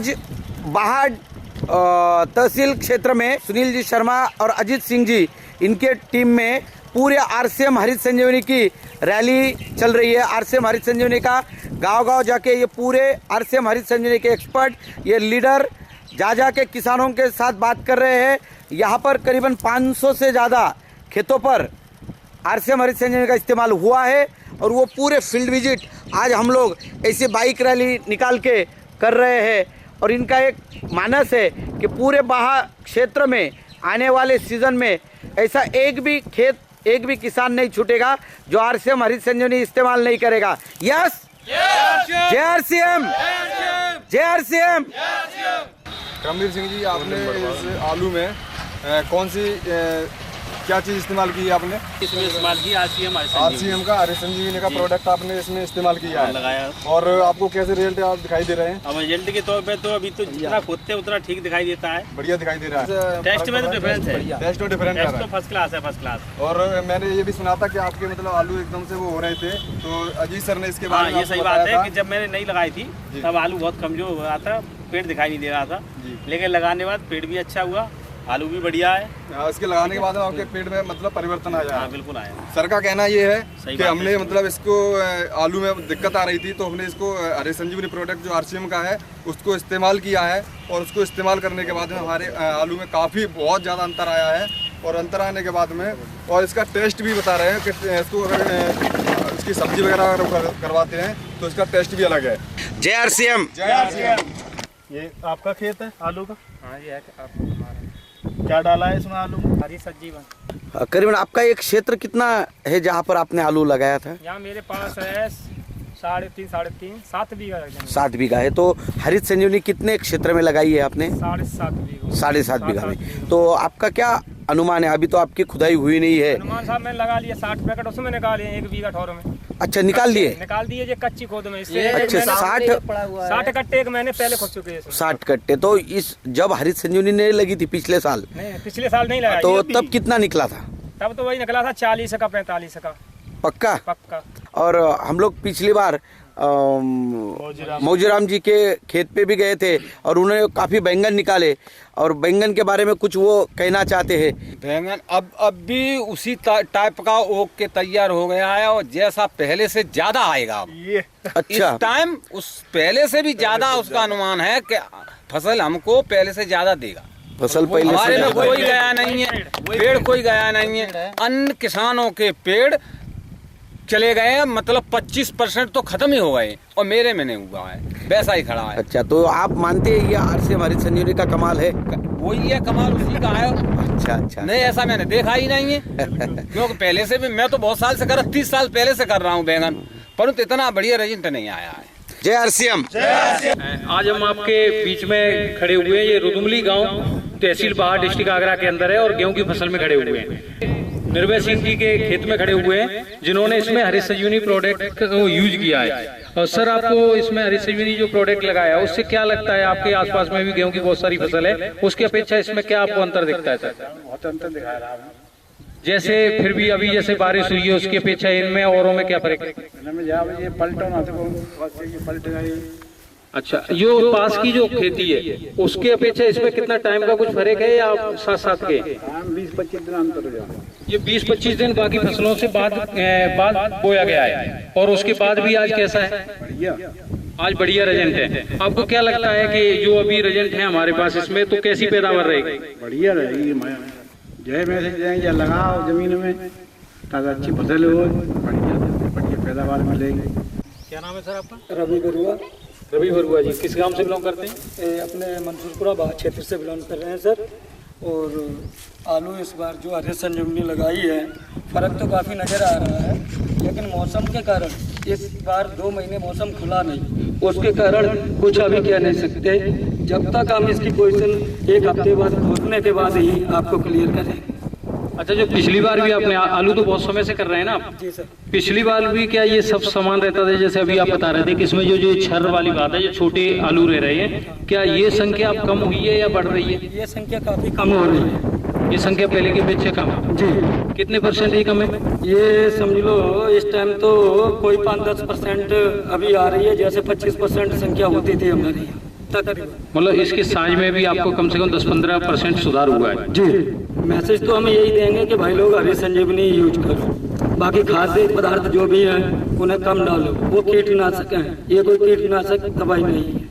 आज बाहर तहसील क्षेत्र में सुनील जी शर्मा और अजीत सिंह जी इनके टीम में पूरे आरसीएम हरित संजीवनी की रैली चल रही है। आरसीएम हरित संजीवनी का गांव-गांव जाके ये पूरे आरसीएम हरित संजीवनी के एक्सपर्ट, ये लीडर जा के किसानों के साथ बात कर रहे हैं। यहाँ पर करीबन 500 से ज़्यादा खेतों पर आरसीएम हरित संजीवनी का इस्तेमाल हुआ है और वो पूरे फील्ड विजिट आज हम लोग ऐसे बाइक रैली निकाल के कर रहे हैं। और इनका एक मानस है कि पूरे बाहर क्षेत्र में आने वाले सीज़न में ऐसा एक भी किसान नहीं छूटेगा जो आरसीएम हरित संजीवनी इस्तेमाल नहीं करेगा। यस, जय आरसीएम, जय आरसीएम। करमवीर सिंह जी, आपने इस आलू में कौन सी क्या चीज़ इस्तेमाल की है? आपने इसमें इस्तेमाल की आरसीएम का हरित संजीवनी का प्रोडक्ट आपने इसमें इस्तेमाल किया है लगाया। और आपको कैसे रिजल्ट आप दिखाई दे रहे हैं? अब रिजल्ट के तौर पे तो अभी तो जितना खोदते हैं उतना ठीक दिखाई देता है, बढ़िया दिखाई दे रहा है। टेस्ट में तो डिफरेंस है, टेस्ट तो डिफरेंट है, तो फर्स्ट क्लास है, फर्स्ट क्लास। और मैंने ये भी सुना था कि आपके मतलब आलू एकदम से वो हो रहे थे, तो अजीत सर ने इसके बारे में ये सही बात है कि जब मैंने नहीं लगाई थी तब आलू बहुत कमजोर हो रहा था, पेड़ दिखाई नहीं दे रहा था, लेकिन लगाने के बाद पेड़ भी अच्छा हुआ, आलू भी बढ़िया है। इसके लगाने के बाद आपके पेड़ में मतलब परिवर्तन आया? हाँ, बिल्कुल आया। सर का कहना ये है कि हमने मतलब इसको आलू में दिक्कत आ रही थी तो हमने इसको हरित संजीवनी प्रोडक्ट जो आरसीएम का है उसको इस्तेमाल किया है और उसको इस्तेमाल करने के बाद में हमारे आलू में काफ़ी बहुत ज़्यादा अंतर आया है। और अंतर आने के बाद में और इसका टेस्ट भी बता रहे हैं कि इसको अगर इसकी सब्जी वगैरह अगर करवाते हैं तो इसका टेस्ट भी अलग है। जय आरसीएम, जय आरसीएम। ये आपका खेत है आलू का? हाँ, ये है। आपको क्या डाला है इसमें आलू में? हरी संजीवन। करीबन आपका एक क्षेत्र कितना है जहाँ पर आपने आलू लगाया था? यहाँ मेरे पास है 3.5 7 बीघा। 7 बीघा है। तो हरित संजीवनी कितने क्षेत्र में लगाई है आपने? 7.5 बीघा। 7.5 बीघा में। तो आपका क्या अनुमान है? अभी तो आपकी खुदाई हुई नहीं है। अनुमान साहब मैंने लगा लिया 60 पैकेट उसमें निकाले 1 बीघा ठौर में। अच्छा, निकाल दिए जो कच्ची खोद में इससे। अच्छा, 60 कट्टे एक मैंने पहले खोद चुके हैं। 60 कट्टे। तो इस जब हरित संजीवनी नहीं लगी थी पिछले साल? नहीं, पिछले साल नहीं लगा। तो तब कितना निकला था? तब तो वही निकला था 40 का 45 का पक्का। और हम लोग पिछली बार मौजूराम जी के खेत पे भी गए थे और उन्होंने काफी बैंगन निकाले और बैंगन के बारे में कुछ वो कहना चाहते हैं। बैंगन अब भी उसी टाइप का ओक के तैयार हो गया है और जैसा पहले से ज्यादा आएगा अब। ये अच्छा, इस टाइम उस पहले से भी ज्यादा उसका अनुमान है कि फसल हमको पहले से ज्यादा देगा। फसल पहले हमारे से में कोई गया नहीं है, पेड़ कोई गया नहीं है। अन्य किसानों के पेड़ चले गए हैं, मतलब 25% तो खत्म ही हो गए और मेरे में नहीं हुआ है, वैसा ही खड़ा है। अच्छा, तो आप मानते हैं ये आरसीएम हरित संजीवनी का कमाल है? वही है, कमाल उसी का है। अच्छा। नहीं, ऐसा मैंने देखा ही नहीं है क्योंकि पहले से भी मैं तो बहुत साल से 30 साल पहले से कर रहा हूँ बैंगन, परंतु इतना बढ़िया रिजल्ट नहीं आया है। जय आरसीएम। आज हम आपके बीच में खड़े हुए हैं। ये रुदुमली गांव तहसील बाहर डिस्ट्रिक्ट आगरा के अंदर है और गेहूं की फसल में खड़े हुए हैं। निर्भय सिंह जी के खेत में खड़े हुए हैं जिन्होंने इसमें हरित संजीवनी प्रोडक्ट को यूज किया है। और सर, आपको इसमें हरित संजीवनी जो प्रोडक्ट लगाया है उससे क्या लगता है? आपके आसपास में भी गेहूं की बहुत सारी फसल है, उसकी अपेक्षा इसमें क्या आपको अंतर दिखता है? सर, बहुत अंतर दिखा रहा है। जैसे फिर भी अभी जैसे बारिश हुई है उसकी अपेक्षा इनमें औरों में क्या फर्क है? ये पलटो ना पलट गई। अच्छा, जो पास की जो खेती है उसके अपेक्षा इसमें कितना टाइम का कुछ फर्क है या साथ के? 20-25 दिन अंतर हो जाता है। ये 20-25 दिन बाकी फसलों से बाद बोया गया है और उसके बाद भी आज कैसा है? आज बढ़िया रिजल्ट है। आपको क्या लगता है कि जो अभी रिजल्ट है हमारे पास इसमें तो कैसी पैदावार रहेगी? बढ़िया रहेगी। जय मैसेज जाएंगे लगाओ जमीन में ताकि अच्छी फसल हो, बढ़िया पैदावार मिलेगी। क्या नाम है सर आपका? रवि बरुआ। रवि बरुआ जी, किस गांव से बिलोंग करते हैं? अपने मंसूरपुरा बाग क्षेत्र से बिलोंग कर रहे हैं सर। और आलू इस बार जो हरित संजीवनी लगाई है फ़र्क तो काफ़ी नज़र आ रहा है, लेकिन मौसम के कारण इस बार 2 महीने मौसम खुला नहीं, उसके कारण कुछ अभी कह नहीं सकते। जब तक हम इसकी पोजीशन 1 हफ्ते बाद खोदने के बाद ही आपको क्लियर करेंगे। अच्छा, जो पिछली बार भी आपने आलू तो बहुत समय से कर रहे हैं ना आप? जी सर। पिछली बार भी क्या ये सब सामान रहता था? जैसे अभी आप बता रहे थे कि इसमें जो छर वाली बात है, जो छोटे आलू रह रहे हैं, क्या ये संख्या अब कम हुई है या बढ़ रही है? ये संख्या काफ़ी कम हो रही है। ये संख्या पहले की अपेक्षा कम है जी। कितने % ही कम है? ये समझ लो इस टाइम तो कोई 5-10% अभी आ रही है, जैसे 25% संख्या होती थी हमारी तकरीबन। मतलब इसके साइज में भी आपको कम से कम 10-15% सुधार हुआ है। जी, मैसेज तो हम यही देंगे कि भाई लोग हरी संजीवनी यूज करो, बाकी खाद्य पदार्थ जो भी हैं उन्हें कम डालो, वो कीटनाशक हैं, ये कोई कीटनाशक दवाई नहीं है।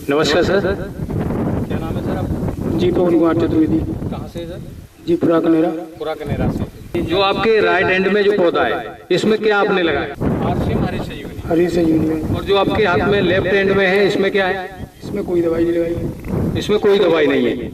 नमस्कार सर, क्या नाम है सर आपका? जी पवन कुमार चतुर्वेदी। कहाँ से सर? जी पूरा कनेरा। पूरा कनेरा से। जो आपके राइट हैंड में जो पौधा है इसमें क्या आपने लगाया? आरसीएम हरी संजीवनी। हरी संजीवनी। और जो आपके हाथ में लेफ्ट हैंड में है इसमें क्या है? इसमें कोई दवाई नहीं लगाई। इसमें कोई दवाई नहीं है।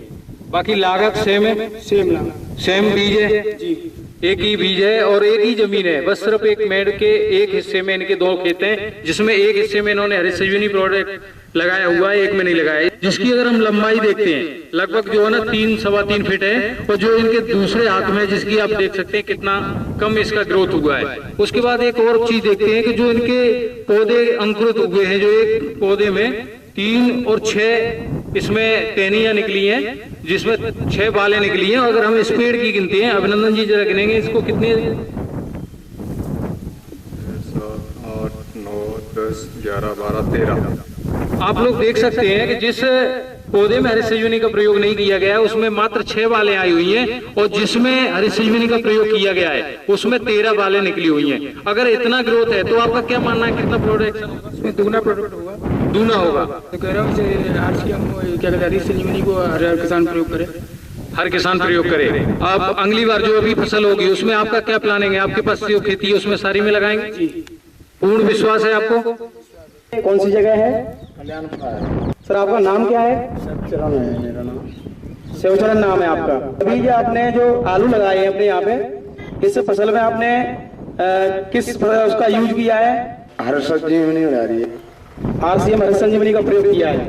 बाकी लागत सेम है? सेम लागत। सेम बीज है? जी। एक ही बीज है और एक ही जमीन है, बस सिर्फ एक मेड़ के एक हिस्से में इनके 2 खेत हैं, जिसमें एक हिस्से में इन्होंने हरी संजीवनी प्रोडक्ट लगाया हुआ है, एक में नहीं लगाया। जिसकी अगर हम लंबाई देखते हैं लगभग जो है ना 3-3.25 फीट है, और जो इनके दूसरे हाथ में जिसकी आप देख सकते हैं कितना कम इसका ग्रोथ हुआ है। उसके बाद एक और चीज देखते हैं कि जो इनके पौधे अंकुरित हुए हैं, जो एक पौधे में 3 और 6 इसमें टहनियां निकली हैं, जिसमें 6 बालें निकली हैं। अगर हम इस पेड़ की गिनते हैं, अभिनंदन जी जरा गिनेंगे इसको, कितने? 7, 8, 9, 10, 11, 12, 13। आप लोग देख सकते हैं कि जिस पौधे में हरी संजीवनी का प्रयोग नहीं किया गया है उसमें मात्र 6 बालें आई हुई हैं, और जिसमें हरी संजीवनी का प्रयोग किया गया है उसमें 13 बालें निकली हुई हैं। अगर इतना ग्रोथ है तो आपका क्या मानना है, कितना प्रोडक्शन? इसमें दुगना प्रोडक्ट होगा। दूना होगा। तो कह रहा हूँ आरसीएम क्या कहते हैं, हरी संजीवनी को हर किसान प्रयोग करे। हर किसान प्रयोग करे। अब अगली बार जो अभी फसल होगी उसमें आपका क्या प्लानिंग है? आपके पास जो खेती है उसमें सारी में लगाएंगे? पूर्ण विश्वास है आपको? कौन सी जगह है? कल्याणपुर। सर आपका नाम क्या है? शिवचरण है मेरा नाम। शिवचरण नाम है आपका। अभी जो आपने जो आलू लगाए हैं अपने यहाँ पे, इस फसल में आपने किस उसका यूज किया है? हरी संजीवनी बना रही है। आरसीएम हरी संजीवनी का प्रयोग किया है,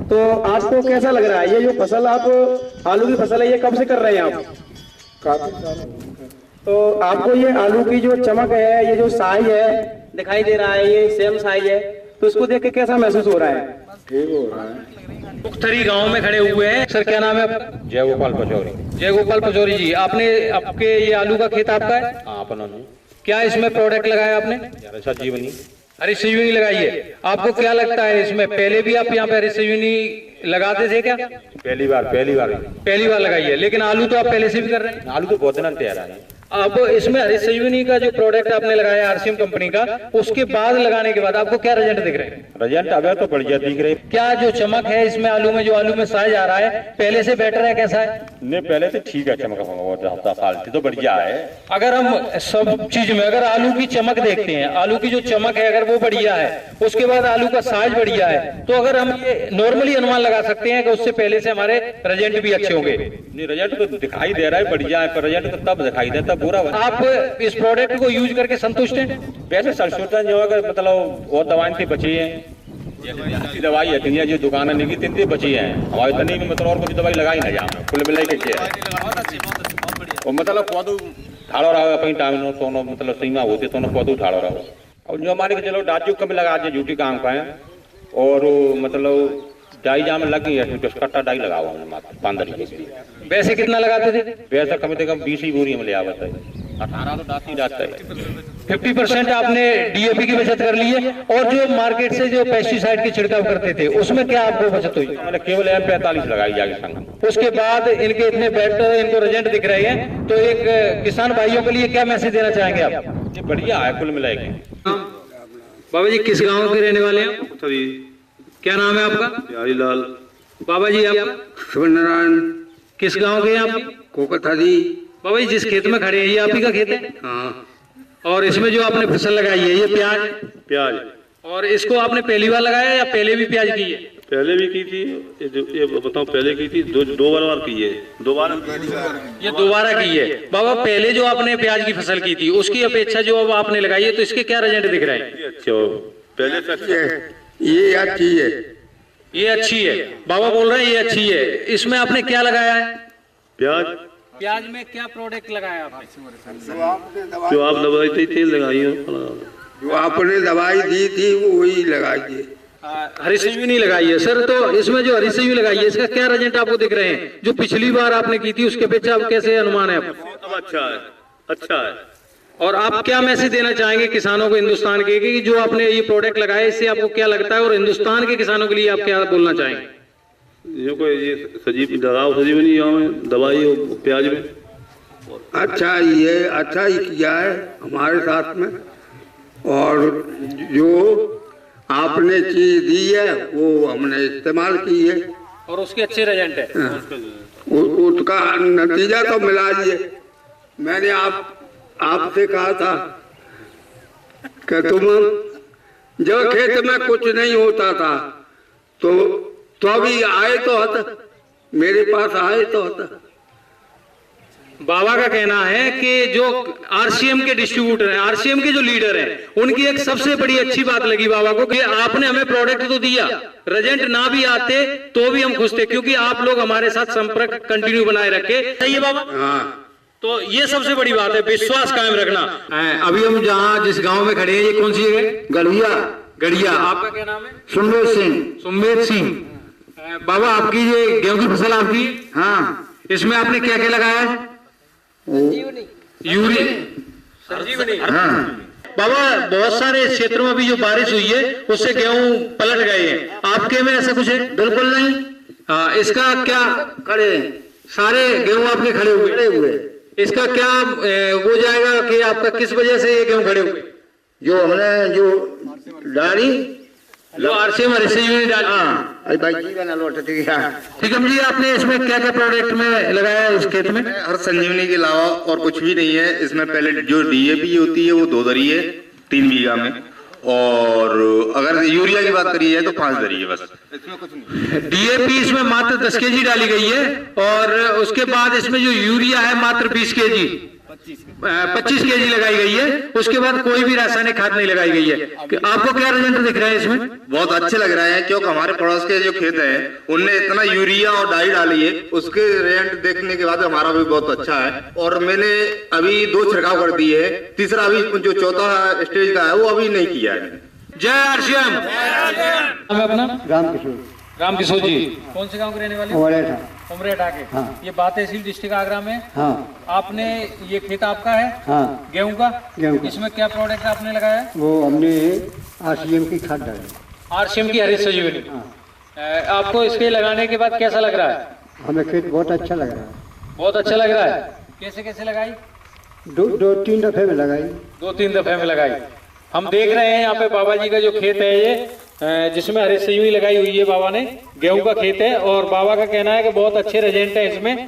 तो आपको कैसा लग रहा है? ये जो फसल आप आलू की फसल है ये कब से कर रहे हैं आप? काफी साल हो गए। तो आपको ये आलू की जो चमक है, ये जो साइज है दिखाई दे रहा है, ये सेम साइज है, तो इसको देख के कैसा महसूस हो रहा है? ठीक हो रहा है। पुख्तरी गांव में खड़े हुए हैं। सर क्या नाम है आपका? जयगोपाल पचौरी। जयगोपाल पचौरी जी, आपने आपके ये आलू का खेत आपका है? हाँ अपना नहीं। क्या इसमें प्रोडक्ट लगाया आपने? हरी संजीवनी। हरी संजीवनी लगाई है। आपको क्या लगता है इसमें, पहले भी आप यहाँ पे हरी संजीवनी लगाते थे क्या? पहली बार पहली बार लगाई है, लेकिन आलू तो आप पहले से भी कर रहे हैं? आलू तो बहुत दिन तैयार है। अब इसमें हरी संजीवनी का जो प्रोडक्ट आपने लगाया आरसीएम कंपनी का, उसके बाद लगाने के बाद आपको क्या रिजल्ट दिख रहे हैं? रिजल्ट अगर तो बढ़िया दिख रहे। क्या जो चमक है इसमें आलू में, जो आलू में साइज आ रहा है, पहले से बेटर है, कैसा है? नहीं पहले से ठीक है, चमक हफ्ता साल थी तो बढ़िया है। अगर हम सब चीज में अगर आलू की चमक देखते हैं, आलू की जो चमक है अगर वो बढ़िया है, उसके बाद आलू का साइज बढ़िया है, तो अगर हम ये नॉर्मली अनुमान लगा सकते हैं कि उससे पहले से हमारे रिजल्ट भी अच्छे होंगे। नहीं रिजल्ट तो दिखाई दे रहा है बढ़िया है, पर रिजल्ट तो तब दिखाई देता बुरा। आप इस प्रोडक्ट को यूज करके संतुष्ट हैं? वैसे संशोधन जो अगर मतलब और दवाएं थी बची है, दवाई है जो दुकान नहीं की 3 बची है हमारे तनी में, मतलब और कुछ दवाई लगाई ना जाए कुल मिलाई के और मतलब पौधो ठाड़ो रहो अपनी टाइम सोनो मतलब सीमा होती तो पौधो ठाड़ो रहो। और जो हमारे चलो डाजू कभी लगा दे ड्यूटी काम का है, और मतलब डाई जाम लग गई है, कट्टा डाई लगाओ हमने मात्र 15 के। वैसे कितना लगाते थे? वैसे कम से कम 20 ही बोरी में ले आवत है, 18 तो डाती डालता है। 50% आपने डीएपी की बचत कर ली है, और जो मार्केट से जो पेस्टिसाइड की छिड़काव करते थे उसमें क्या आपको बचत हुई? मैंने केवल M45 लगाई जाके संग। उसके बाद इनके इतने बेटर इनको रिजल्ट दिख रहे हैं, तो एक किसान भाइयों के लिए क्या मैसेज देना चाहेंगे आप? ये बढ़िया है कुल मिला के। बाबा जी किस गांव के रहने वाले हैं? क्या नाम है आपका? प्यारीलाल। बाबा जी आप? शिवनारायण। किस गांव के हैं आप? कोकथादी। बाबा जी जिस खेत में खड़े हैं ये आप ही का खेत है? हाँ। और इसमें जो आपने फसल लगाई है ये प्याज, और इसको आपने पहली बार लगाया या पहले भी प्याज की है? पहले भी की थी, ये बताओ पहले की थी, दो बार की है, ये दोबारा की है। बाबा पहले जो आपने प्याज की फसल की थी उसकी अपेक्षा जो अब आपने लगाई है तो इसके क्या रिजल्ट दिख रहे हैं? अच्छा पहले से ये अच्छी है। ये अच्छी है, बाबा बोल रहे हैं ये अच्छी है। इसमें आपने क्या लगाया है? प्याज में क्या प्रोडक्ट लगाया आपने? जो आप दवाई थी तेल लगाई है, जो आपने दवाई दी थी वो वही लगाई थी। हरी संजीवनी लगाई है सर, तो इसमें जो हरी संजीवनी लगाई है इसका क्या रिजल्ट आपको दिख रहे हैं? जो पिछली बार आपने की थी उसके अपेक्षा अब कैसे अनुमान है आपको? अच्छा है, अच्छा है। और आप क्या मैसेज देना चाहेंगे किसानों को हिंदुस्तान के कि जो आपने ये प्रोडक्ट लगाया इससे आपको क्या लगता है, और हिंदुस्तान के किसानों के लिए आप क्या बोलना चाहेंगे? ये कोई ये सजीवनी में दवाई और प्याज में अच्छा, ये अच्छा ही किया है हमारे साथ में। और जो आपने चीज दी है वो हमने इस्तेमाल की है और उसके अच्छे रिजल्ट है। उसका नतीजा तो मिला ही है। मैंने आपसे कहा था कि तुम जब खेत में कुछ नहीं होता था तो अभी आए तो होता, मेरे पास आए तो होता। बाबा का कहना है कि जो आरसीएम के डिस्ट्रीब्यूटर हैं, आरसीएम के जो लीडर हैं, उनकी एक सबसे बड़ी अच्छी बात लगी बाबा को कि आपने हमें प्रोडक्ट तो दिया, रिजल्ट ना भी आते तो भी हम खुश थे, क्योंकि आप लोग हमारे साथ संपर्क कंटिन्यू बनाए रखे। सही है बाबा? हाँ, तो ये सबसे बड़ी बात है, विश्वास कायम रखना। अभी हम जहाँ जिस गाँव में खड़े हैं, ये कौन सी जगह? गढ़िया। आपका क्या नाम है? सुमेर सिंह। बाबा, आपकी ये गेहूं की फसल आपकी? हाँ। इसमें आपने क्या क्या लगाया है? यूरिया, संजीवनी। हाँ। बाबा, बहुत सारे क्षेत्रों में भी जो बारिश हुई है उससे गेहूं पलट गए हैं, आपके में ऐसा कुछ है? बिल्कुल नहीं। हाँ, इसका क्या? खड़े सारे गेहूं आपके खड़े हुए, इसका क्या हो जाएगा कि आपका किस वजह से ये गेहूं खड़े हुए? जो हमने जो डाली, जो आरसीएम डाली। हाँ, ठीक है जी। आपने इसमें क्या क्या प्रोडक्ट में लगाया है इस खेत में? हर संजीवनी के अलावा और कुछ भी नहीं है इसमें। पहले जो डीएपी होती है वो 2 दरी है 3 बीघा में, और अगर यूरिया की बात करी है तो 5 दरी है बस, इसमें कुछ नहीं। डीएपी इसमें मात्र 10 केजी डाली गई है, और उसके बाद इसमें जो यूरिया है मात्र 20 केजी 25 केजी लगाई गई है। उसके बाद कोई भी रासायनिक खाद नहीं लगाई गई है। आपको क्या रिजल्ट दिख रहा है इसमें? बहुत अच्छे लग रहे हैं, क्योंकि हमारे पड़ोस के जो खेत है उनने इतना यूरिया और डाई डाली है, उसके रिजल्ट देखने के बाद हमारा भी बहुत अच्छा है। और मैंने अभी 2 छिड़काव कर दिए है, तीसरा अभी जो चौथा स्टेज का है वो अभी नहीं किया है। जय आरसीएम। अपना रामकिशोर जी, कौन से गांव के रहने वाले? उमरेठा के। हाँ। ये बात तहसील डिस्ट्रिक्ट आगरा में। हाँ। आपने ये खेत आपका है? हाँ। गेहूं का? इसमें क्या प्रोडक्ट आपने लगाया? वो हमने आरसीएम की खाद डाली। आरसीएम की हरित संजीवनी। हाँ। आपको इसके लगाने के बाद कैसा लग रहा है? हमें खेत बहुत अच्छा लग रहा है। बहुत अच्छा लग रहा है। कैसे कैसे लगाई? 2-3 दफे में लगाई। 2-3 दफे में लगाई। हम देख रहे हैं यहाँ पे बाबा जी का जो खेत है ये, जिसमें हरित संजीवनी लगाई हुई है बाबा ने। गेहूं का खेत है और बाबा का कहना है कि बहुत अच्छे रिजल्ट है इसमें।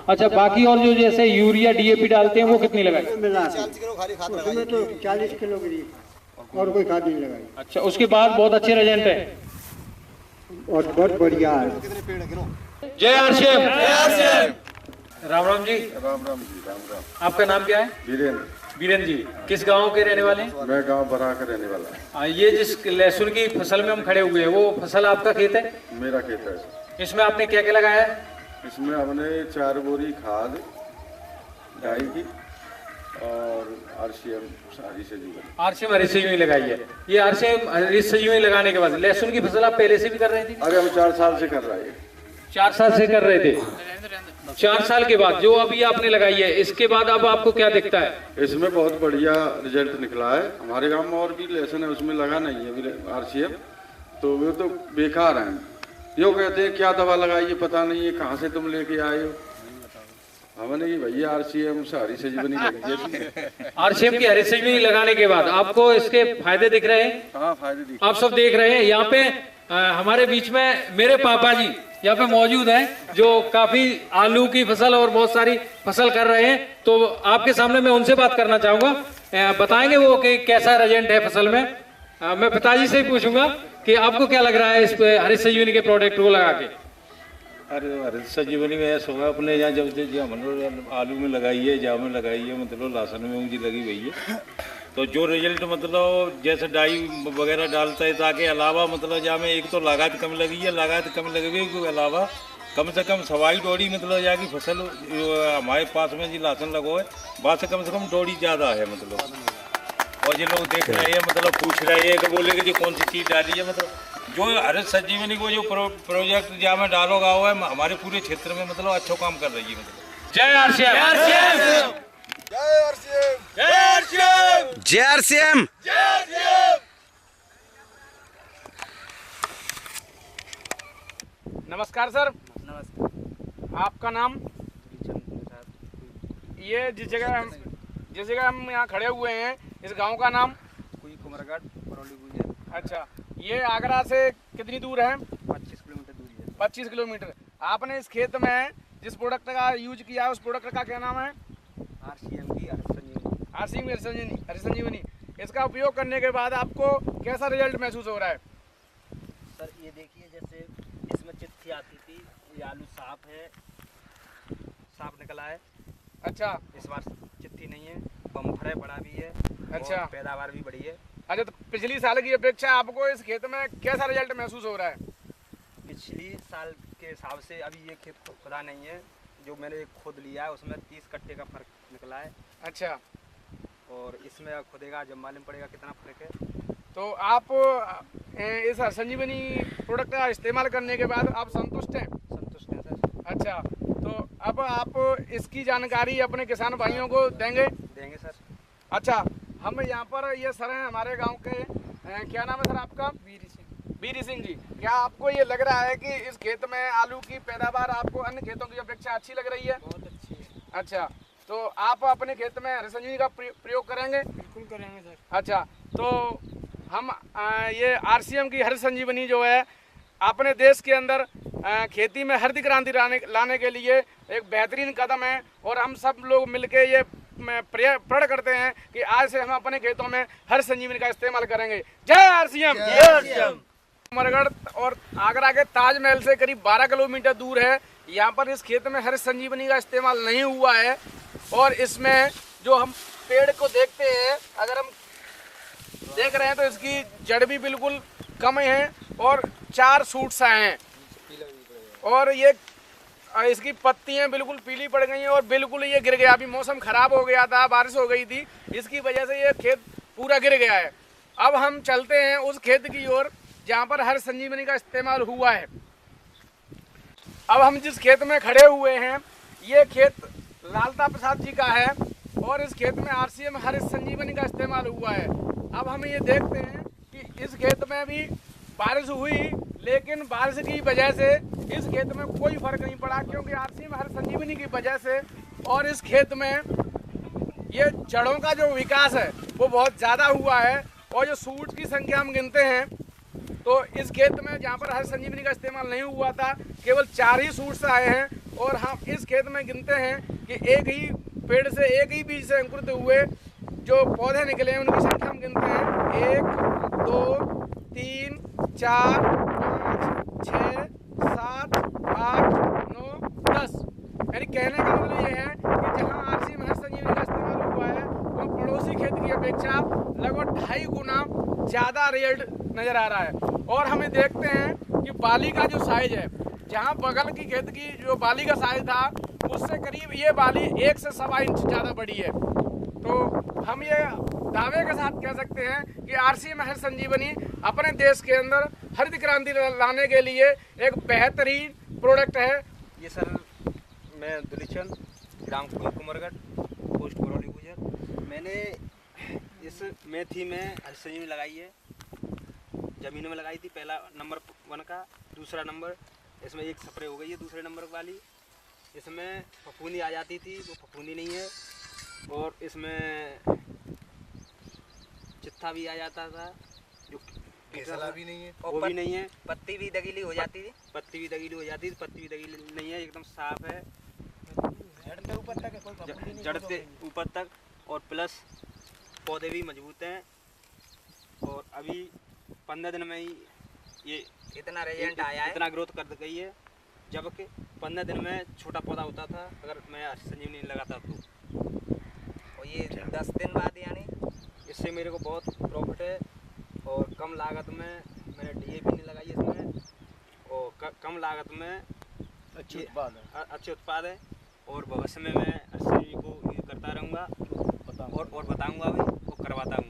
अच्छा, बाकी और जो जैसे यूरिया डीएपी डालते हैं वो कितनी लगाई? उसमें तो 40 किलो की, और कोई खाद नहीं लगाई। अच्छा, उसके बाद बहुत अच्छे रिजल्ट है और बहुत बढ़िया है। जय आरसीएम। राम राम जी। राम राम जी। राम राम। आपका नाम क्या है? वीरेंद्र जी। किस गांव के रहने वाले हैं? मैं गांव बरा का रहने वाला है। ये जिस लहसुन की फसल में हम खड़े हुए हैं वो फसल आपका खेत है? मेरा खेत है। इसमें आपने क्या क्या लगाया है? इसमें हमने 4 बोरी खाद डाई की और आरसीएम हरित संजीवनी लगाई है। ये आरसीएम हरित संजीवनी लगाने के बाद लहसुन की फसल आप पहले से भी कर रहे थे? अरे हम 4 साल से कर रहे हैं। 4 साल से कर रहे थे। 4 साल के बाद जो अभी आपने लगाई है, इसके बाद अब आपको क्या दिखता है? इसमें बहुत बढ़िया रिजल्ट निकला है। हमारे गांव में और भी लहसुन है, उसमें लगा नहीं है आरसीएम, तो वो तो बेकार है। यो कहते हैं क्या दवा लगाई है पता नहीं है, कहाँ से तुम लेके आए हो? हमने कि भैया आरसीएम से हरी संजीवनी लगी है। आरसीएम की हरी संजीवनी लगाने के बाद आपको इसके फायदे दिख रहे हैं? हाँ, फायदे दिख। आप सब देख रहे हैं। यहाँ पे हमारे बीच में मेरे पापा जी यहाँ पे मौजूद हैं, जो काफी आलू की फसल और बहुत सारी फसल कर रहे हैं। तो आपके सामने मैं उनसे बात करना चाहूंगा, बताएंगे वो कि कैसा रिजल्ट है फसल में। मैं पिताजी से ही पूछूंगा कि आपको क्या लग रहा है इस हरित संजीवनी के प्रोडक्ट को लगा के? अरे हरित संजीवनी में ऐसा होगा, अपने यहाँ जब आलू में लगाई है, जाम में लगाई है, मतलब लहसुन में मुझे लगी हुई है, तो जो रिजल्ट मतलब जैसे डाई वगैरह डालता है ताकि अलावा मतलब जहाँ में एक तो लागत कम लगी है, लागत कम लगी के अलावा कम से कम सवाई डोरी मतलब जाके फसल हमारे पास में जी लहसुन लगो है वहाँ से कम 1 ज़्यादा है मतलब। और जो लोग देख रहे हैं मतलब पूछ रहे हैं कि बोले कि जी कौन सी चीज़ डाली है, मतलब जो हरित संजीवनी को जो प्रोजेक्ट जहाँ में डालोगा हुआ है हमारे पूरे क्षेत्र में मतलब अच्छा काम कर रही है मतलब। जय आरसीएम। जय आरसीएम। जय आरसीएम। नमस्कार सर। नमस्कार। आपका नाम? ये जिस जगह हम यहाँ खड़े हुए हैं, इस गांव का नाम? कोई कुमरगढ़ परौली गुजर। अच्छा, ये आगरा से कितनी दूर है? 25 किलोमीटर दूरी है। 25 किलोमीटर। आपने इस खेत में जिस प्रोडक्ट का यूज किया है, उस प्रोडक्ट का क्या नाम है? आरसीएम की हरी संजीवनी। इसका उपयोग करने के बाद आपको कैसा रिजल्ट महसूस हो रहा है? सर ये देखिए, जैसे इसमें चिट्ठी आती थी, ये आलू साफ है, साफ निकला है। अच्छा, इस बार चिट्ठी नहीं है, बम्फर है, बड़ा भी है। अच्छा, और पैदावार भी बड़ी है। अच्छा, तो पिछली साल की अपेक्षा आपको इस खेत में कैसा रिजल्ट महसूस हो रहा है? पिछली साल के हिसाब से अभी ये खेत खुदा नहीं है, जो मैंने खुद लिया है उसमें 30 कट्टे का फर्क निकला है। अच्छा, और इसमें खुदेगा जब मालूम पड़ेगा कितना फर्क है। तो आप इस संजीवनी प्रोडक्ट का इस्तेमाल करने के बाद आप संतुष्ट हैं? संतुष्ट हैं सर। अच्छा, तो अब आप इसकी जानकारी अपने किसान भाइयों को देंगे? देंगे सर। अच्छा, हम यहाँ पर ये सर हैं हमारे गांव के, क्या नाम है सर आपका? वीर सिंह जी। क्या आपको ये लग रहा है कि इस खेत में आलू की पैदावार आपको अन्य खेतों की अपेक्षा अच्छी लग रही है? बहुत अच्छी है। अच्छा, तो आप अपने खेत में हरी संजीवनी का प्रयोग करेंगे? बिल्कुल करेंगे सर। अच्छा, तो हम ये आरसीएम की हरी संजीवनी जो है अपने देश के अंदर खेती में हरित क्रांति लाने के लिए एक बेहतरीन कदम है, और हम सब लोग मिलके ये प्रण करते हैं कि आज से हम अपने खेतों में हरी संजीवनी का इस्तेमाल करेंगे। जय आरसीएम। उमरगढ़ और आगरा के ताजमहल से करीब 12 किलोमीटर दूर है। यहाँ पर इस खेत में हरी संजीवनी का इस्तेमाल नहीं हुआ है, और इसमें जो हम पेड़ को देखते हैं, अगर हम देख रहे हैं तो इसकी जड़ भी बिल्कुल कम है और 4 सूट्स आए हैं, और ये इसकी पत्तियां बिल्कुल पीली पड़ गई हैं और बिल्कुल ये गिर गया। अभी मौसम खराब हो गया था, बारिश हो गई थी, इसकी वजह से ये खेत पूरा गिर गया है। अब हम चलते हैं उस खेत की ओर जहाँ पर हरी संजीवनी का इस्तेमाल हुआ है। अब हम जिस खेत में खड़े हुए हैं, ये खेत लालता प्रसाद जी का है, और इस खेत में आरसीएम हरी संजीवनी का इस्तेमाल हुआ है। अब हम ये देखते हैं कि इस खेत में भी बारिश हुई, लेकिन बारिश की वजह से इस खेत में कोई फर्क नहीं पड़ा, क्योंकि आरसीएम हरी संजीवनी की वजह से और इस खेत में ये जड़ों का जो विकास है वो बहुत ज़्यादा हुआ है। और जो सूट की संख्या हम गिनते हैं तो इस खेत में जहाँ पर हरी संजीवनी का इस्तेमाल नहीं हुआ था, केवल 4 ही सूट्स आए हैं, और हम इस खेत में गिनते हैं कि एक ही पेड़ से, एक ही बीज से अंकुरित हुए जो पौधे निकले हैं उनकी संख्या हम गिनते हैं 1 2 3 4 5 6 7 8 9 10। यानी कहने का मतलब ये है कि जहाँ आरसीएम हरी संजीवनी का इस्तेमाल हुआ है, वहाँ पड़ोसी खेत की अपेक्षा लगभग 2.5 गुना ज़्यादा रिजल्ट नज़र आ रहा है। और हमें देखते हैं कि बाली का जो साइज है, जहाँ बगल की खेत की जो बाली का साइज था उससे करीब ये बाली 1 से 1.25 इंच ज़्यादा बड़ी है। तो हम ये दावे के साथ कह सकते हैं कि आरसीएम हरी संजीवनी अपने देश के अंदर हरित क्रांति लाने के लिए एक बेहतरीन प्रोडक्ट है। ये सर मैं दुलीचंद, ग्राम कुमरगढ़, पोस्ट परौली गुजर। मैंने इस मेथी में हरी संजीवनी लगाई है, ज़मीन में लगाई थी। पहला नंबर 1 का, दूसरा नंबर इसमें एक स्प्रे हो गई है दूसरे नंबर वाली। इसमें फफूंदी आ जाती थी, वो फफूंदी नहीं है, और इसमें चित्था भी आ जाता था जो भी नहीं है, वो भी नहीं है। पत्ती भी दगीली हो जाती थी। पत्ती भी दगीली हो जाती थी, पत्ती भी दगीली नहीं है, एकदम साफ है जड़ से ऊपर तक, और प्लस पौधे भी मजबूत हैं। और अभी 15 दिन में ही ये इतना रिजल्ट आया है, इतना ग्रोथ कर गई है, जबकि 15 दिन में छोटा पौधा होता था अगर मैं हरी संजीवनी लगाता तो। और ये 10 दिन बाद, यानी इससे मेरे को बहुत प्रॉफिट है, और कम लागत में मैंने डीएपी नहीं लगाई इसमें, और कम लागत में अच्छे उत्पाद है। और भविष्य में मैं हरी संजीवनी को यूज करता रहूँगा और बताऊँगा भी और करवाता हूँ।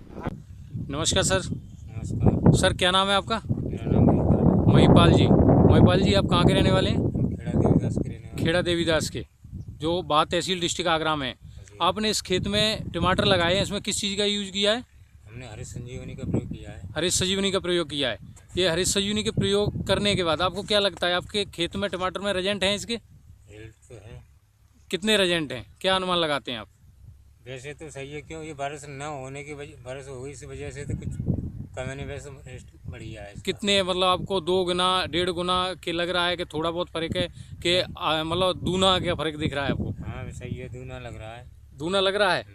नमस्कार सर। नमस्कार सर, क्या नाम है आपका? मेरा नाम महिपाल जी। महिपाल जी, आप कहाँ के रहने वाले हैं? खेड़ा देवीदास के रहने वाले। खेड़ा देवीदास के, जो बात तहसील डिस्ट्रिक्ट आगरा में। आपने इस खेत में टमाटर लगाए हैं, इसमें किस चीज़ का यूज किया है? हमने हरित संजीवनी का प्रयोग किया है। हरित संजीवनी का प्रयोग किया है। ये हरित संजीवनी के प्रयोग करने के बाद आपको क्या लगता है, आपके खेत में टमाटर में रिजल्ट हैं इसके? रिजल्ट तो है। कितने रिजल्ट हैं, क्या अनुमान लगाते हैं आप? वैसे तो सही है, क्यों ये बारिश न होने की वजह, बारिश हुई इस वजह से तो कुछ कम नहीं, वैसे रेस्ट बढ़िया है। कितने मतलब आपको 2 गुना 1.5 गुना के लग रहा है कि थोड़ा बहुत फर्क है कि मतलब दूना क्या फर्क दिख रहा है आपको? हाँ सही है, दूना लग रहा है। दूना लग रहा है।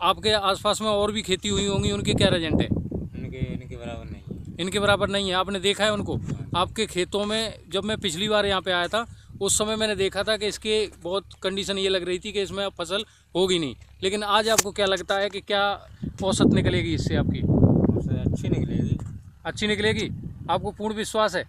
आपके आसपास में और भी खेती हुई होंगी, उनके क्या रिजल्ट है? इनके बराबर नहीं है। इनके बराबर नहीं है। आपने देखा है उनको? आपके खेतों में जब मैं पिछली बार यहाँ पे आया था उस समय मैंने देखा था कि इसके बहुत कंडीशन ये लग रही थी कि इसमें अब फसल होगी नहीं, लेकिन आज आपको क्या लगता है कि क्या औसत निकलेगी इससे आपकी? अच्छी निकलेगी। अच्छी निकलेगी, आपको पूर्ण विश्वास है?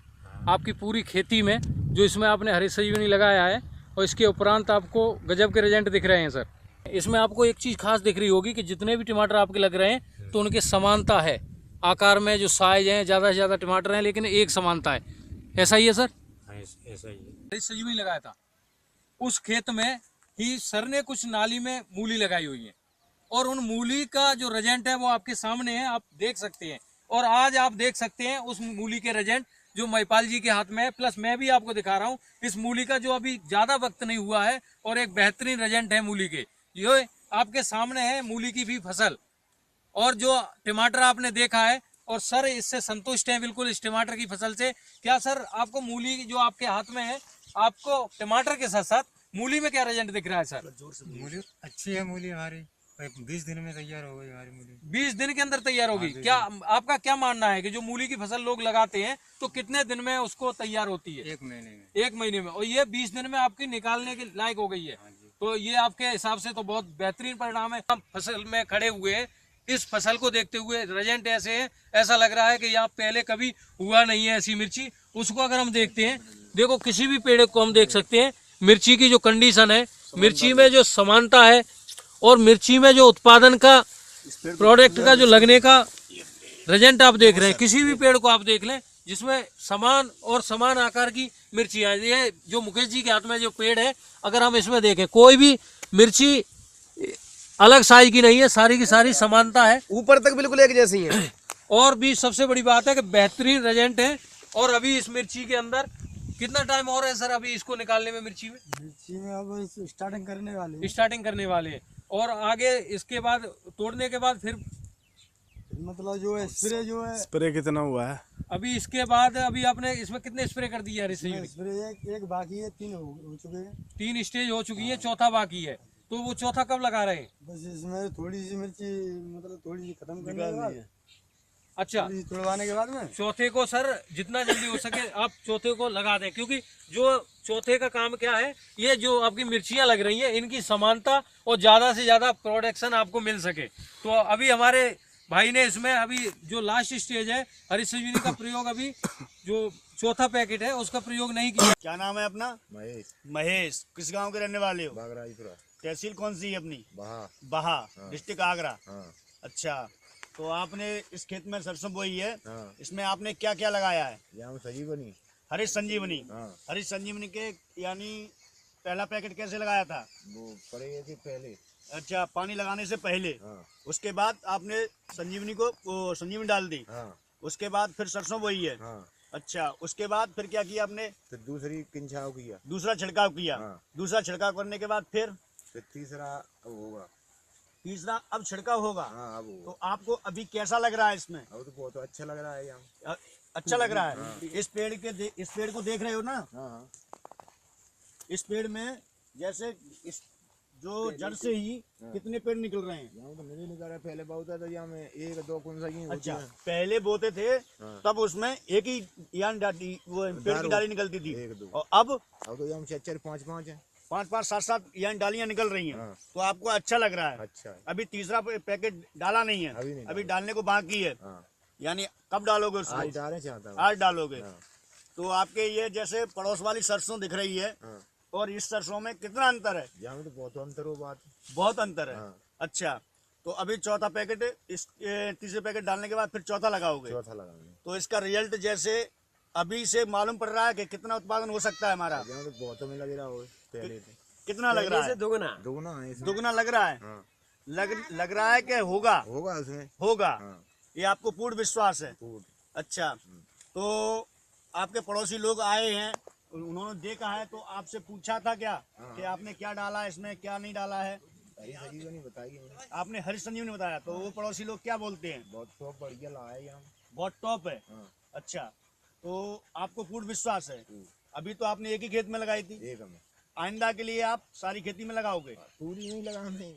आपकी पूरी खेती में जो इसमें आपने हरित संजीवनी लगाया है और इसके उपरांत आपको गजब के रिजल्ट दिख रहे हैं सर। इसमें आपको एक चीज़ खास दिख रही होगी कि जितने भी टमाटर आपके लग रहे हैं तो उनके समानता है, आकार में जो साइज हैं ज़्यादा से ज़्यादा टमाटर हैं लेकिन एक समानता है। ऐसा ही है सर? ऐसा ही है। हरित संजीवनी लगाया था उस खेत में ही सर ने कुछ नाली में मूली लगाई हुई है और उन मूली का जो रिजल्ट है वो आपके सामने है, आप देख सकते हैं। और आज आप देख सकते हैं उस मूली के रिजल्ट जो महिपाल जी के हाथ में है, प्लस मैं भी आपको दिखा रहा हूँ इस मूली का जो अभी ज़्यादा वक्त नहीं हुआ है और एक बेहतरीन रिजल्ट है मूली के। ये आपके सामने है मूली की भी फसल और जो टमाटर आपने देखा है, और सर इससे संतुष्ट हैं बिल्कुल इस टमाटर की फसल से। क्या सर आपको मूली जो आपके हाथ में है, आपको टमाटर के साथ साथ मूली में क्या रिजल्ट दिख रहा है सर? मूली अच्छी है, मूली हमारी 20 दिन में तैयार हो गई हमारी मूली। 20 दिन के अंदर तैयार होगी। क्या आपका क्या मानना है कि जो मूली की फसल लोग लगाते हैं तो कितने दिन में उसको तैयार होती है? 1 महीने में। 1 महीने में, और ये 20 दिन में आपकी निकालने के लायक हो गई है। तो ये आपके हिसाब से तो बहुत बेहतरीन परिणाम है। हम फसल में खड़े हुए हैं, इस फसल को देखते हुए रिजल्ट ऐसे है, ऐसा लग रहा है कि यहाँ पहले कभी हुआ नहीं है ऐसी मिर्ची। उसको अगर हम देखते हैं, देखो किसी भी पेड़ को हम देख सकते हैं, मिर्ची की जो कंडीशन है, मिर्ची में जो समानता है और मिर्ची में जो उत्पादन का प्रोडक्ट का जो लगने का रिजल्ट आप देख रहे हैं। किसी भी पेड़ को आप देख लें जिसमें समान और समान आकार की मिर्चियाँ, ये जो मुकेश जी के हाथ में जो पेड़ है, अगर हम इसमें देखें कोई भी मिर्ची अलग साइज की नहीं है, सारी की सारी समानता है, ऊपर तक बिल्कुल एक जैसी है। और भी सबसे बड़ी बात है कि बेहतरीन रिजल्ट है। और अभी इस मिर्ची के अंदर कितना टाइम और है सर अभी इसको निकालने में? मिर्ची में अब स्टार्टिंग करने वाले हैं। और आगे इसके बाद तोड़ने के बाद फिर मतलब जो है स्प्रे कितना हुआ है अभी इसके बाद? अभी आपने इसमें कितने स्प्रे कर दिए हरित संजीवनी? स्प्रे एक बाकी है, 3 हो चुके हैं। 3 स्टेज हो चुकी है, चौथा बाकी है। तो वो चौथा कब लगा रहे हैं? बस इसमें थोड़ी सी मिर्ची मतलब थोड़ी सी खत्म करने के बाद, अच्छा तुड़वाने के बाद में चौथे को सर जितना जल्दी हो सके आप चौथे को लगा दें, क्योंकि जो चौथे का काम क्या है, ये जो आपकी मिर्चियां लग रही हैं इनकी समानता और ज़्यादा से ज़्यादा प्रोडक्शन आपको मिल सके। तो अभी हमारे भाई ने इसमें अभी जो लास्ट स्टेज है हरित संजीवनी का प्रयोग, अभी जो चौथा पैकेट है उसका प्रयोग नहीं किया। क्या नाम है अपना? महेश। किस गांव के रहने वाले हो? बागराजपुरा। तहसील कौन सी है अपनी? बहा। डिस्ट्रिक्ट आगरा। अच्छा, तो आपने इस खेत में सरसों बोई है, इसमें आपने क्या क्या लगाया है? संजीवनी, हरित संजीवनी। हरित संजीवनी के यानी पहला पैकेट कैसे लगाया था? वो पहले। अच्छा, पानी लगाने से पहले। उसके बाद आपने संजीवनी डाल दी। उसके बाद फिर सरसों बोई है। अच्छा, उसके बाद फिर क्या किया आपने? फिर दूसरा छिड़काव किया। दूसरा छिड़काव करने के बाद फिर तीसरा अब छिड़काव होगा। तो आपको अभी कैसा लग रहा है इसमें? तो बहुत अच्छा लग रहा है। अच्छा लग रहा है। इस पेड़ को देख रहे हो ना? इस पेड़ में जैसे इस जो जड़ से ही कितने पेड़ निकल रहे हैं? तो नहीं निकल रहा, पहले बोते थे यहाँ में 1-2 कुंजा। अच्छा, पहले बोते थे तब उसमें एक ही वो पेड़ की डाली निकलती थी, और अब तो यहाँ 4-4 5-5 है, 5-5 7-7 यहाँ डालियाँ निकल रही हैं। तो आपको अच्छा लग रहा है? अच्छा। अभी तीसरा पैकेट डाला नहीं है, अभी डालने को बाकी है। यानी कब डालोगे उसको? आज डालोगे। तो आपके ये जैसे पड़ोस वाली सरसों दिख रही है और इस सरसों में कितना अंतर है? यहाँ तो बहुत अंतर है। अच्छा, तो अभी चौथा पैकेट, इस तीसरे पैकेट डालने के बाद फिर चौथा लगाओगे? तो इसका रिजल्ट जैसे अभी से मालूम पड़ रहा है कि कितना उत्पादन हो सकता है हमारा? तो बहुत में लग रहा हो कितना लग रहा है? दुगना है दुगना लग रहा है। लग रहा है कि होगा उसमें होगा। ये आपको पूर्ण विश्वास है? अच्छा, तो आपके पड़ोसी लोग आए हैं, उन्होंने देखा है तो आपसे पूछा था क्या कि आपने क्या डाला है इसमें, क्या नहीं डाला है? आपने हरी संजीवनी बताया, तो वो पड़ोसी लोग क्या बोलते हैं? बहुत टॉप बढ़िया लाया, बहुत टॉप है। अच्छा, तो आपको पूर्ण विश्वास है? अभी तो आपने एक ही खेत में लगाई थी, आइंदा के लिए आप सारी खेती में लगाओगे? पूरी नहीं लगाने